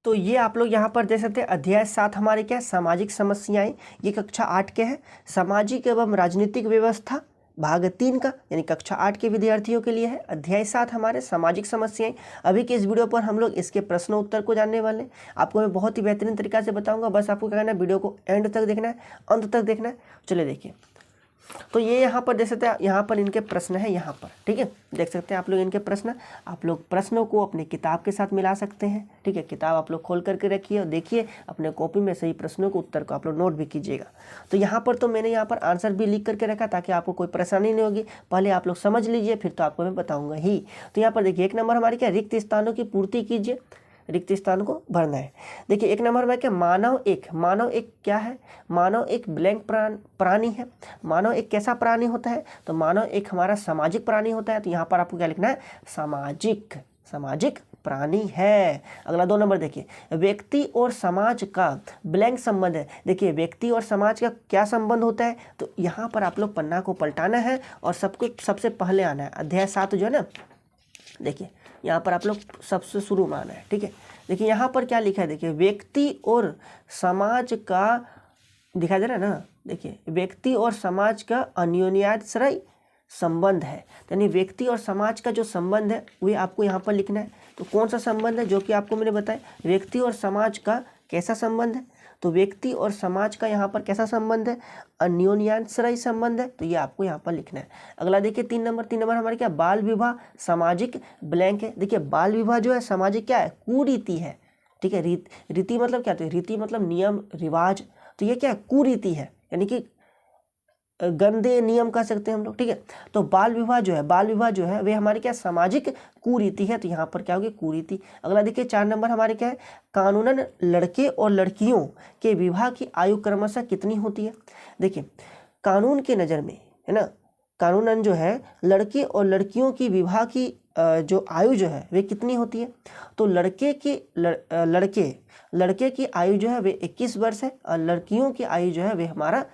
तो ये आप लोग यहाँ पर देख सकते हैं अध्याय 7 हमारे क्या है, सामाजिक समस्याएं। ये कक्षा 8 के हैं, सामाजिक एवं राजनीतिक व्यवस्था भाग 3 का, यानी कक्षा 8 के विद्यार्थियों के लिए है। अध्याय 7 हमारे सामाजिक समस्याएं। अभी के इस वीडियो पर हम लोग इसके प्रश्नों उत्तर को जानने वाले हैं। आपको मैं बहुत ही बेहतरीन तरीका से बताऊंगा, बस आपको क्या करना है, वीडियो को एंड तक देखना है, अंत तक देखना है। चलिए देखिए, तो ये यहाँ पर देख सकते हैं, यहाँ पर इनके प्रश्न है यहाँ पर, ठीक है, देख सकते हैं आप लोग इनके प्रश्न। आप लोग प्रश्नों को अपने किताब के साथ मिला सकते हैं, ठीक है। किताब आप लोग खोल करके रखिए और देखिए अपने कॉपी में सही प्रश्नों को उत्तर को आप लोग नोट भी कीजिएगा। तो यहाँ पर तो मैंने यहाँ पर आंसर भी लिख करके रखा ताकि आपको कोई परेशानी नहीं होगी। पहले आप लोग समझ लीजिए, फिर तो आपको मैं बताऊँगा ही। तो यहाँ पर देखिए 1 नंबर हमारे क्या, रिक्त स्थानों की पूर्ति कीजिए, रिक्त स्थान को भरना है। देखिए 1 नंबर में क्या, मानव एक क्या है, मानव एक ब्लैंक प्राणी है। मानव एक कैसा प्राणी होता है, तो मानव एक हमारा सामाजिक प्राणी होता है। तो यहाँ पर आपको क्या लिखना है, सामाजिक प्राणी है। अगला 2 नंबर देखिए, व्यक्ति और समाज का ब्लैंक संबंध है। देखिए व्यक्ति और समाज का क्या संबंध होता है, तो यहाँ पर आप लोग पन्ना को पलटाना है और सबको सबसे पहले आना है। अध्याय 7 जो है ना, देखिए यहाँ पर आप लोग सबसे शुरू में आना है, ठीक है। देखिए यहाँ पर क्या लिखा है, देखिए व्यक्ति और समाज का, दिखाई दे रहा है ना, देखिए व्यक्ति और समाज का अन्योन्याश्रय संबंध है। यानी व्यक्ति और समाज का जो संबंध है वही आपको यहाँ पर लिखना है। तो कौन सा संबंध है, जो कि आपको मैंने बताया, व्यक्ति और समाज का कैसा संबंध है, तो व्यक्ति और समाज का यहाँ पर कैसा संबंध है, अन्योन्याश्रय संबंध है। तो ये आपको यहाँ पर लिखना है। अगला देखिए 3 नंबर हमारे क्या, बाल विवाह सामाजिक ब्लैंक है। देखिए बाल विवाह जो है सामाजिक क्या है, कुरीति है, ठीक है। रीति मतलब क्या, तो रीति मतलब नियम रिवाज, तो ये क्या है, कुरीति है, यानी कि गंदे नियम कह सकते हैं हम लोग, ठीक है। तो बाल विवाह जो है वे हमारी क्या, सामाजिक कुरीति है। तो यहाँ पर क्या होगी, कुरीति। अगला देखिए 4 नंबर हमारे क्या है, कानूनन लड़के और लड़कियों के विवाह की आयु क्रमशः कितनी होती है। देखिए कानून के नज़र में है ना, कानूनन जो है लड़के और लड़कियों की विवाह की जो आयु जो है वे कितनी होती है, तो लड़के की आयु जो है वे 21 वर्ष है और लड़कियों की आयु जो है वे हमारा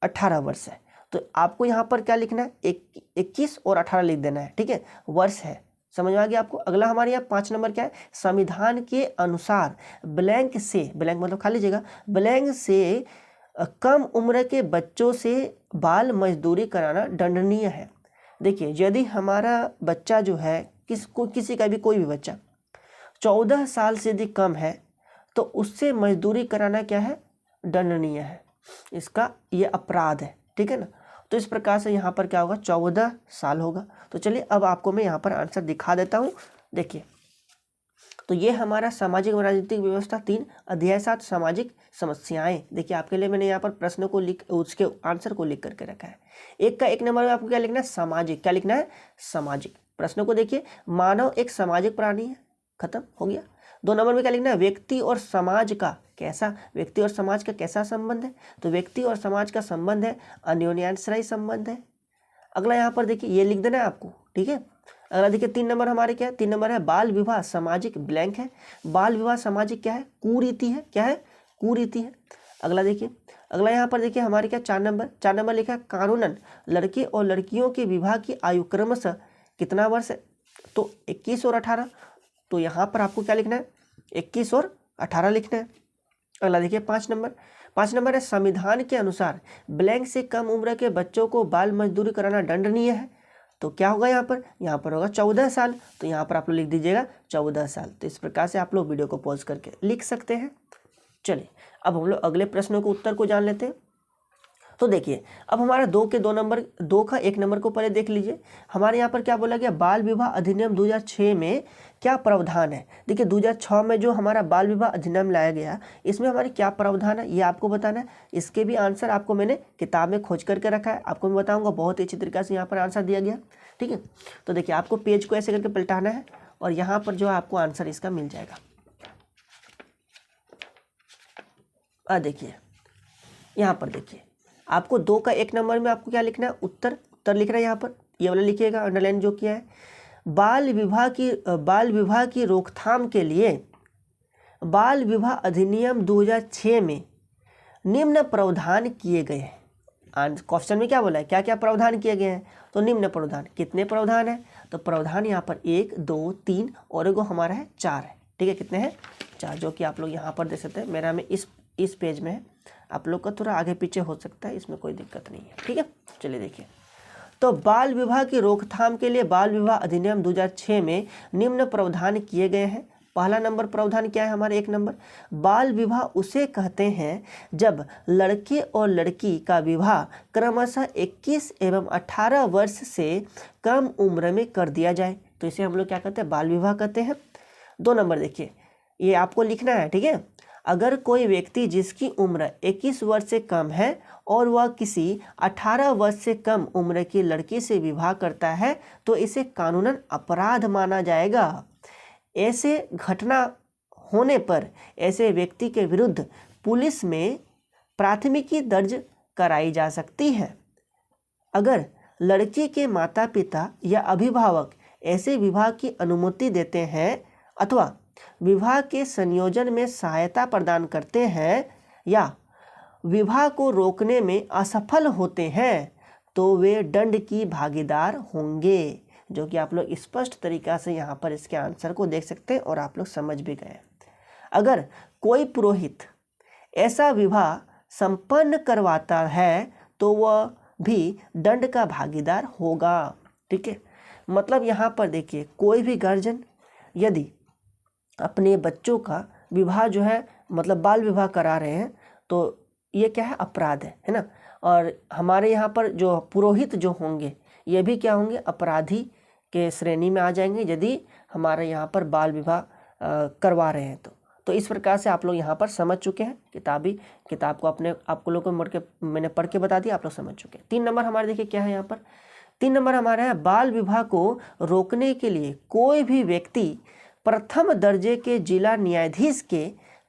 18 वर्ष है। तो आपको यहाँ पर क्या लिखना है, 21 और 18 लिख देना है, ठीक है, वर्ष है। समझ में आ गया आपको। अगला हमारे यहाँ 5 नंबर क्या है, संविधान के अनुसार ब्लैंक मतलब खाली जगह, ब्लैंक से कम उम्र के बच्चों से बाल मजदूरी कराना दंडनीय है। देखिए यदि हमारा बच्चा जो है, किसी का भी कोई भी बच्चा 14 साल से यदि कम है तो उससे मजदूरी कराना क्या है, दंडनीय है, इसका ये अपराध है, ठीक है ना। तो इस प्रकार से यहाँ पर क्या होगा, 14 साल होगा। तो चलिए अब आपको मैं यहाँ पर आंसर दिखा देता हूँ। देखिए तो ये हमारा सामाजिक और राजनीतिक व्यवस्था 3 अध्याय 7 सामाजिक समस्याएं। देखिए आपके लिए मैंने यहाँ पर प्रश्न को उसके आंसर को लिख करके रखा है। 1 नंबर में आपको क्या लिखना है, सामाजिक, क्या लिखना है, सामाजिक। प्रश्नों को देखिए, मानव एक सामाजिक प्राणी है, खत्म हो गया। 2 नंबर में क्या लिखना है, व्यक्ति और समाज का कैसा संबंध है, तो व्यक्ति और समाज का संबंध है अन्योन्याश्रय संबंध है। अगला यहाँ पर देखिए ये लिख देना है आपको, ठीक है। अगला देखिए 3 नंबर हमारे क्या है, 3 नंबर है बाल विवाह सामाजिक ब्लैंक है। बाल विवाह सामाजिक क्या है, कुरीति है, क्या है, कुरीति है। अगला देखिए, अगला यहाँ पर देखिए हमारे क्या, 4 नंबर लिखा है कानूनन लड़के और लड़कियों के विवाह की आयु क्रमशः कितना वर्ष है, तो 21 और 18। तो यहाँ पर आपको क्या लिखना है, 21 और 18 लिखना है। अगला देखिए 5 नंबर है संविधान के अनुसार ब्लैंक से कम उम्र के बच्चों को बाल मजदूरी कराना दंडनीय है। तो क्या होगा यहाँ पर होगा 14 साल। तो यहाँ पर आप लोग लिख दीजिएगा 14 साल। तो इस प्रकार से आप लोग वीडियो को पॉज करके लिख सकते हैं। चलिए अब हम लोग अगले प्रश्नों को उत्तर को जान लेते हैं। तो देखिए अब हमारा 2 का 1 नंबर को पहले देख लीजिए। हमारे यहाँ पर क्या बोला गया, बाल विवाह अधिनियम 2006 में क्या प्रावधान है। देखिए 2006 में जो हमारा बाल विवाह अधिनियम लाया गया, इसमें हमारे क्या प्रावधान है ये आपको बताना है। इसके भी आंसर आपको मैंने किताब में खोज करके रखा है, आपको मैं बताऊँगा। बहुत ही अच्छी तरीके से यहाँ पर आंसर दिया गया, ठीक है। तो देखिए आपको पेज को ऐसे करके पलटाना है और यहाँ पर जो आपको आंसर इसका मिल जाएगा। देखिए यहाँ पर देखिए आपको 2 का 1 नंबर में आपको क्या लिखना है, उत्तर लिखना है। यहाँ पर ये वाला लिखिएगा, अंडरलाइन जो किया है। बाल विवाह की रोकथाम के लिए बाल विवाह अधिनियम 2006 में निम्न प्रावधान किए गए हैं। क्वेश्चन में क्या बोला है, क्या क्या प्रावधान किए गए हैं, तो निम्न प्रावधान। कितने प्रावधान है, तो प्रावधान यहाँ पर 1 2 3 और एगो हमारा है 4 है, ठीक है, कितने हैं 4, जो कि आप लोग यहाँ पर देख सकते हैं। मेरा में इस पेज में है, आप लोग का थोड़ा आगे पीछे हो सकता है, इसमें कोई दिक्कत नहीं है। ठीक है, चलिए देखिए। तो बाल विवाह की रोकथाम के लिए बाल विवाह अधिनियम 2006 में निम्न प्रावधान किए गए हैं। पहला नंबर प्रावधान क्या है हमारे 1 नंबर, बाल विवाह उसे कहते हैं जब लड़के और लड़की का विवाह क्रमशः 21 एवं 18 वर्ष से कम उम्र में कर दिया जाए, तो इसे हम लोग क्या कहते हैं, बाल विवाह कहते हैं। 2 नंबर देखिए, ये आपको लिखना है, ठीक है। अगर कोई व्यक्ति जिसकी उम्र 21 वर्ष से कम है और वह किसी 18 वर्ष से कम उम्र की लड़की से विवाह करता है तो इसे कानूनन अपराध माना जाएगा। ऐसे घटना होने पर ऐसे व्यक्ति के विरुद्ध पुलिस में प्राथमिकी दर्ज कराई जा सकती है। अगर लड़की के माता पिता या अभिभावक ऐसे विवाह की अनुमति देते हैं अथवा विवाह के संयोजन में सहायता प्रदान करते हैं या विवाह को रोकने में असफल होते हैं तो वे दंड की भागीदार होंगे, जो कि आप लोग स्पष्ट तरीका से यहाँ पर इसके आंसर को देख सकते हैं और आप लोग समझ भी गए। अगर कोई पुरोहित ऐसा विवाह संपन्न करवाता है तो वह भी दंड का भागीदार होगा। ठीक है, मतलब यहाँ पर देखिए, कोई भी गार्जियन यदि अपने बच्चों का विवाह जो है मतलब बाल विवाह करा रहे हैं तो ये क्या है, अपराध है ना। और हमारे यहाँ पर जो पुरोहित जो होंगे ये भी क्या होंगे, अपराधी के श्रेणी में आ जाएंगे यदि हमारे यहाँ पर बाल विवाह करवा रहे हैं तो इस प्रकार से आप लोग यहाँ पर समझ चुके हैं। किताब को आपको लोग को मैंने पढ़ के बता दिया, आप लोग समझ चुके हैं। 3 नंबर हमारे देखिए क्या है यहाँ पर, 3 नंबर हमारा है बाल विवाह को रोकने के लिए कोई भी व्यक्ति प्रथम दर्जे के जिला न्यायाधीश के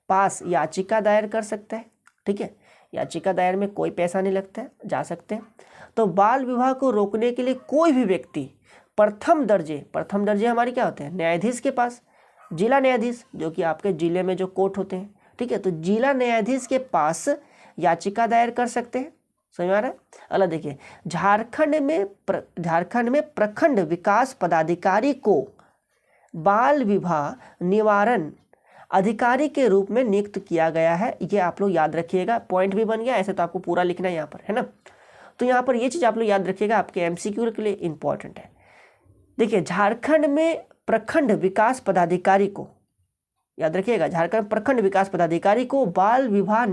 पास याचिका दायर कर सकता है। ठीक है, याचिका दायर में कोई पैसा नहीं लगता है, जा सकते हैं। तो बाल विवाह को रोकने के लिए कोई भी व्यक्ति प्रथम दर्जे हमारे क्या होते हैं, न्यायाधीश के पास, जिला न्यायाधीश जो कि आपके जिले में जो कोर्ट होते हैं। ठीक है, तो जिला न्यायाधीश के पास याचिका दायर कर सकते हैं। समझ आ रहा है। अगला देखिए, झारखंड में प्रखंड विकास पदाधिकारी को बाल विवाह निवारण अधिकारी के रूप में नियुक्त किया गया है। ये आप लोग याद रखिएगा, पॉइंट भी बन गया, ऐसे तो आपको पूरा लिखना है यहाँ पर, है ना। तो यहाँ पर ये चीज़ आप लोग याद रखिएगा, आपके एमसीक्यू के लिए इंपॉर्टेंट है। देखिए, झारखंड में प्रखंड विकास पदाधिकारी को याद रखिएगा, झारखंड प्रखंड विकास पदाधिकारी को बाल विवाह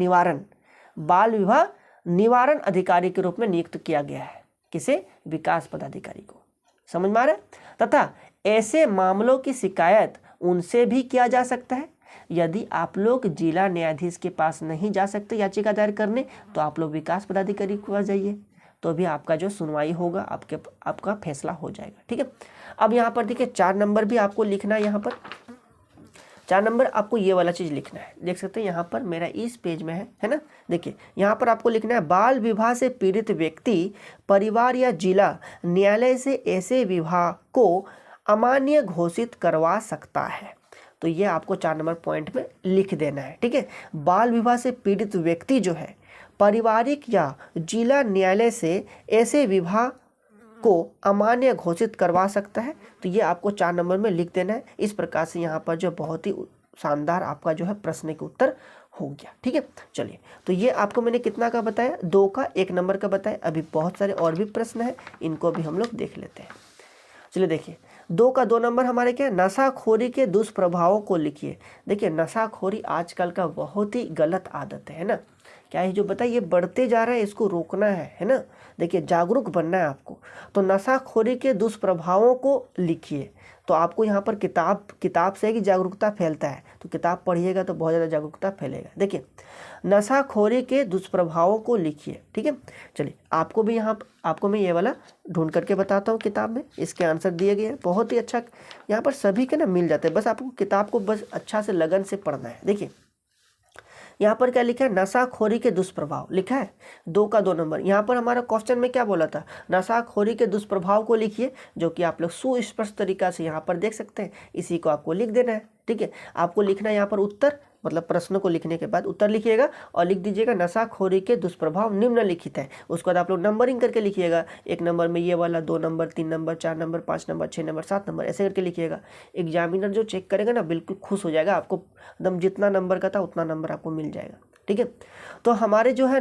निवारण अधिकारी के रूप में नियुक्त किया गया है। किसे, विकास पदाधिकारी को। समझ में आ रहा है। तथा ऐसे मामलों की शिकायत उनसे भी किया जा सकता है। यदि आप लोग जिला न्यायाधीश के पास नहीं जा सकते याचिका दायर करने तो आप लोग विकास पदाधिकारी के पास जाइए, तो भी आपका जो सुनवाई होगा आपका फैसला हो जाएगा। ठीक है, अब यहाँ पर देखिए 4 नंबर भी आपको लिखना है। यहाँ पर 4 नंबर आपको ये वाला चीज़ लिखना है, देख सकते हैं यहाँ पर मेरा इस पेज में है ना। देखिए यहाँ पर आपको लिखना है, बाल विवाह से पीड़ित व्यक्ति परिवार या जिला न्यायालय से ऐसे विवाह को अमान्य घोषित करवा सकता है। तो ये आपको 4 नंबर पॉइंट में लिख देना है। ठीक है, बाल विवाह से पीड़ित व्यक्ति जो है पारिवारिक या जिला न्यायालय से ऐसे विवाह को अमान्य घोषित करवा सकता है। तो ये आपको 4 नंबर में लिख देना है। इस प्रकार से यहाँ पर जो बहुत ही शानदार आपका जो है प्रश्न के उत्तर हो गया। ठीक है, चलिए, तो ये आपको मैंने कितना का बताया, 2 का 1 नंबर का बताया। अभी बहुत सारे और भी प्रश्न हैं, इनको भी हम लोग देख लेते हैं। चलिए देखिए, 2 का 2 नंबर हमारे क्या है, नशाखोरी के दुष्प्रभावों को लिखिए। देखिए, नशाखोरी आजकल का बहुत ही गलत आदत है ना। क्या है जो बताइए, बढ़ते जा रहा है, इसको रोकना है ना। देखिए, जागरूक बनना है आपको। तो नशाखोरी के दुष्प्रभावों को लिखिए। तो आपको यहाँ पर किताब से ही जागरूकता फैलता है, तो किताब पढ़िएगा तो बहुत ज़्यादा जागरूकता फैलेगा। देखिए, नशाखोरी के दुष्प्रभावों को लिखिए। ठीक है, चलिए आपको मैं ये वाला ढूंढ करके बताता हूँ। किताब में इसके आंसर दिए गए हैं, बहुत ही अच्छा यहाँ पर सभी के ना मिल जाते हैं। बस आपको किताब को बस अच्छा से लगन से पढ़ना है। देखिए यहाँ पर क्या लिखा है, नशाखोरी के दुष्प्रभाव लिखा है, 2 का 2 नंबर। यहाँ पर हमारा क्वेश्चन में क्या बोला था, नशाखोरी के दुष्प्रभाव को लिखिए, जो कि आप लोग सुस्पष्ट तरीका से यहाँ पर देख सकते हैं। इसी को आपको लिख देना है। ठीक है, आपको लिखना है यहाँ पर उत्तर मतलब प्रश्न को लिखने के बाद उत्तर लिखिएगा और लिख दीजिएगा नशाखोरी के दुष्प्रभाव निम्नलिखित है। उसके बाद आप लोग नंबरिंग करके लिखिएगा, 1 नंबर में ये वाला, 2 number, 3 number, 4 number, 5 number, 6 number, 7 number, ऐसे करके लिखिएगा। एग्जामिनर जो चेक करेगा ना बिल्कुल खुश हो जाएगा, आपको एकदम जितना नंबर का था उतना नंबर आपको मिल जाएगा। ठीक है, तो हमारे जो है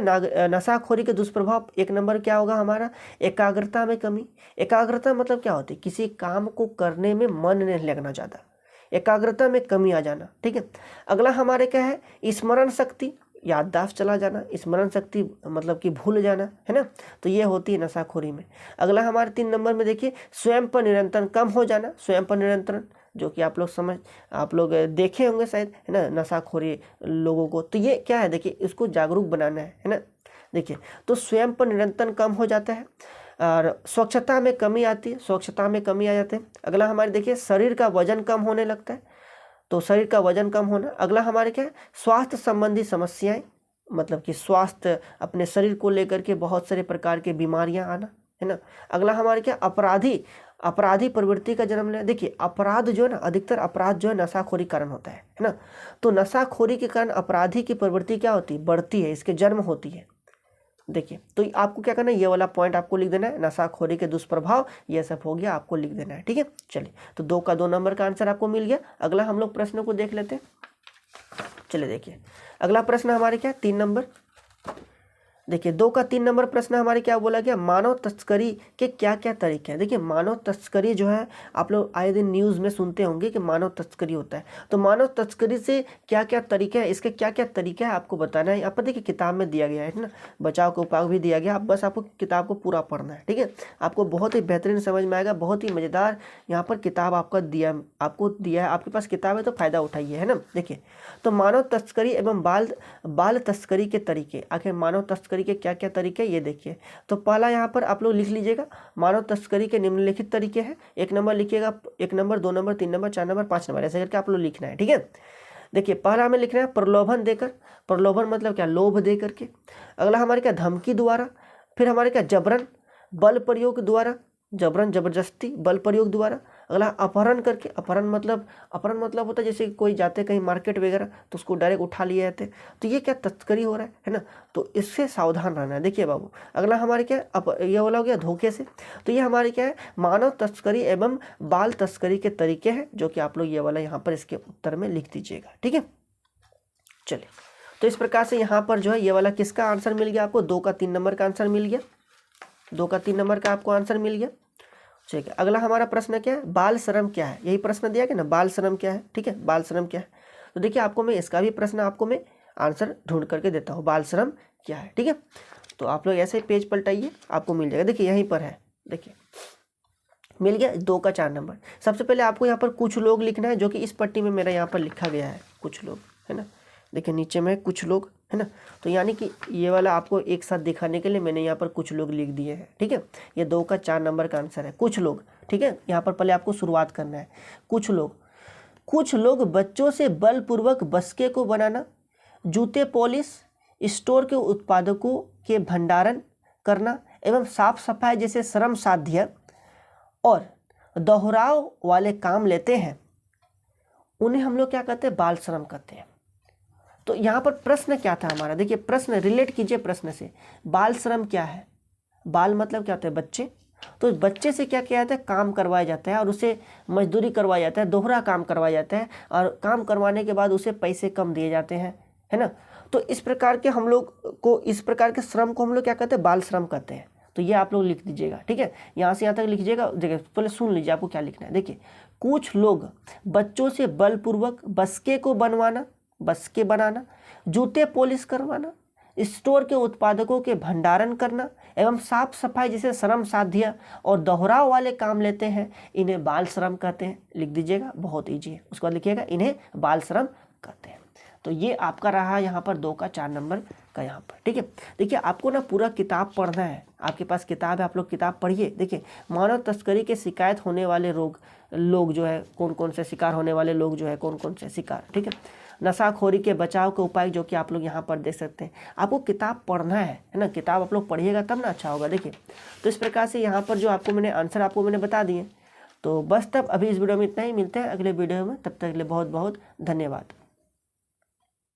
नशाखोरी के दुष्प्रभाव 1 नंबर क्या होगा हमारा, एकाग्रता में कमी। एकाग्रता मतलब क्या होती है, किसी काम को करने में मन नहीं लगना ज़्यादा, एकाग्रता में कमी आ जाना। ठीक है, अगला हमारे क्या है, स्मरण शक्ति, याददाश्त चला जाना, स्मरण शक्ति मतलब कि भूल जाना, है ना, तो ये होती है नशाखोरी में। अगला हमारे 3 नंबर में देखिए स्वयं पर नियंत्रण कम हो जाना, स्वयं पर नियंत्रण जो कि आप लोग देखे होंगे शायद, है ना, नशाखोरी लोगों को, तो ये क्या है देखिए, इसको जागरूक बनाना है ना। देखिए तो स्वयं पर नियंत्रण कम हो जाता है और स्वच्छता में कमी आती है, स्वच्छता में कमी आ जाती है। अगला हमारे देखिए शरीर का वजन कम होने लगता है, तो शरीर का वजन कम होना। अगला हमारे क्या है, स्वास्थ्य संबंधी समस्याएं, मतलब कि स्वास्थ्य अपने शरीर को लेकर के बहुत सारे प्रकार के बीमारियां आना, है ना। अगला हमारे क्या, अपराधी प्रवृत्ति का जन्म लेना। देखिए अपराध जो है ना, अधिकतर अपराध जो है नशाखोरी कारण होता है ना, तो नशाखोरी के कारण अपराधी की प्रवृत्ति क्या होती है, बढ़ती है, इसके जन्म होती है। देखिए तो आपको क्या करना है, ये वाला पॉइंट आपको लिख देना है, नशाखोरी के दुष्प्रभाव, ये सब हो गया, आपको लिख देना है। ठीक है, चलिए तो 2 का 2 नंबर का आंसर आपको मिल गया। अगला हम लोग प्रश्न को देख लेते हैं। चलिए देखिए अगला प्रश्न हमारे क्या है, 3 नंबर। देखिए 2 का 3 नंबर प्रश्न हमारे क्या बोला गया, मानव तस्करी के क्या क्या तरीके हैं। देखिए मानव तस्करी जो है, आप लोग आए दिन न्यूज़ में सुनते होंगे कि मानव तस्करी होता है, तो मानव तस्करी से क्या क्या तरीके हैं, इसके क्या क्या तरीके हैं आपको बताना है। आप देखिए किताब में दिया गया है ना, बचाव का उपाय भी दिया गया, बस आपको किताब को पूरा पढ़ना है। ठीक है, आपको बहुत ही बेहतरीन समझ में आएगा, बहुत ही मज़ेदार यहाँ पर किताब आपको दिया है, आपके पास किताब है तो फ़ायदा उठाइए, है ना। देखिए तो मानव तस्करी एवं बाल तस्करी के तरीके, आखिर मानव तस्करी के क्या क्या तरीके, ये देखिए। तो पहला यहाँ पर आप लोग लिख लीजिएगा, मानव तस्करी के निम्नलिखित तरीके हैं। 1 नंबर लिखिएगा, 1 number, 2 number, 3 number, 4 number, 5 number, ऐसे करके आप लोग लिखना है। ठीक है, देखिए पहला हमें लिखना है प्रलोभन देकर, प्रलोभन मतलब क्या, लोभ दे करके। अगला हमारे क्या, धमकी द्वारा। फिर हमारे क्या, जबरन, बल प्रयोग द्वारा, जबरन जबरदस्ती बल प्रयोग द्वारा। अगला अपहरण करके, अपहरण मतलब होता है जैसे कोई जाते कहीं मार्केट वगैरह तो उसको डायरेक्ट उठा लिए जाते, तो ये क्या, तस्करी हो रहा है ना, तो इससे सावधान रहना है। देखिए बाबू अगला हमारे क्या, ये वाला हो गया धोखे से, तो ये हमारे क्या है, मानव तस्करी एवं बाल तस्करी के तरीके हैं, जो कि आप लोग ये वाला यहाँ पर इसके उत्तर में लिख दीजिएगा। ठीक है, चलिए तो इस प्रकार से यहाँ पर जो है ये वाला किसका आंसर मिल गया आपको, 2 का 3 नंबर का आंसर मिल गया, 2 का 3 नंबर का आपको आंसर मिल गया। ठीक है, अगला हमारा प्रश्न क्या है, बाल श्रम क्या है, यही प्रश्न दिया गया ना, बाल श्रम क्या है। ठीक है, बाल श्रम क्या है, तो देखिए आपको मैं इसका भी प्रश्न आपको मैं आंसर ढूंढ करके देता हूँ, बाल श्रम क्या है। ठीक है, तो आप लोग ऐसे पेज पलटाइए, आपको मिल जाएगा। देखिए यहीं पर है, देखिए मिल गया 2 का 4 नंबर। सबसे पहले आपको यहाँ पर कुछ लोग लिखना है, जो कि इस पट्टी में मेरा यहाँ पर लिखा गया है, कुछ लोग, है ना। देखिए नीचे में कुछ लोग, है ना, तो यानी कि ये वाला आपको एक साथ दिखाने के लिए मैंने यहाँ पर कुछ लोग लिख दिए हैं। ठीक है, ये 2 का 4 नंबर का आंसर है, कुछ लोग। ठीक है, यहाँ पर पहले आपको शुरुआत करना है, कुछ लोग बच्चों से बलपूर्वक बस्के को बनाना, जूते पॉलिश, स्टोर के उत्पादकों के भंडारण करना एवं साफ सफाई जैसे श्रम साध्य और दोहराव वाले काम लेते हैं, उन्हें हम लोग क्या कहते हैं, बाल श्रम कहते हैं। तो यहाँ पर प्रश्न क्या था हमारा, देखिए प्रश्न रिलेट कीजिए प्रश्न से, बाल श्रम क्या है, बाल मतलब क्या होता है, बच्चे, तो बच्चे से क्या किया जाता है, काम करवाया जाता है और उसे मजदूरी करवाया जाता है, दोहरा काम करवाया जाता है और काम करवाने के बाद उसे पैसे कम दिए जाते हैं, है ना। तो इस प्रकार के हम लोग को, इस प्रकार के श्रम को हम लोग क्या कहते हैं, बाल श्रम कहते हैं। तो ये आप लोग लिख दीजिएगा। ठीक है, यहाँ से यहाँ तक लिखिएगा। देखिए पहले सुन लीजिए आपको क्या लिखना है। देखिए कुछ लोग बच्चों से बलपूर्वक बस्के बनाना, जूते पॉलिश करवाना, स्टोर के उत्पादकों के भंडारण करना एवं साफ सफाई जैसे श्रम साध्य और दोहराव वाले काम लेते हैं, इन्हें बाल श्रम कहते हैं। लिख दीजिएगा, बहुत ईजी है। उसके बाद लिखिएगा, इन्हें बाल श्रम कहते हैं। तो ये आपका रहा यहाँ पर 2 का 4 नंबर का यहाँ पर। ठीक है, देखिए आपको ना पूरा किताब पढ़ना है, आपके पास किताब है, आप लोग किताब पढ़िए। देखिए मानव तस्करी के शिकायत होने वाले लोग जो है, कौन कौन से शिकार होने वाले लोग जो है, कौन कौन से शिकार। ठीक है, नशाखोरी के बचाव के उपाय जो कि आप लोग यहाँ पर देख सकते हैं। आपको किताब पढ़ना है ना, किताब आप लोग पढ़िएगा तब ना अच्छा होगा। देखिए तो इस प्रकार से यहाँ पर जो आपको मैंने आंसर आपको मैंने बता दिए। तो बस तब अभी इस वीडियो में इतना ही, मिलते हैं अगले वीडियो में, तब तक के लिए बहुत बहुत धन्यवाद।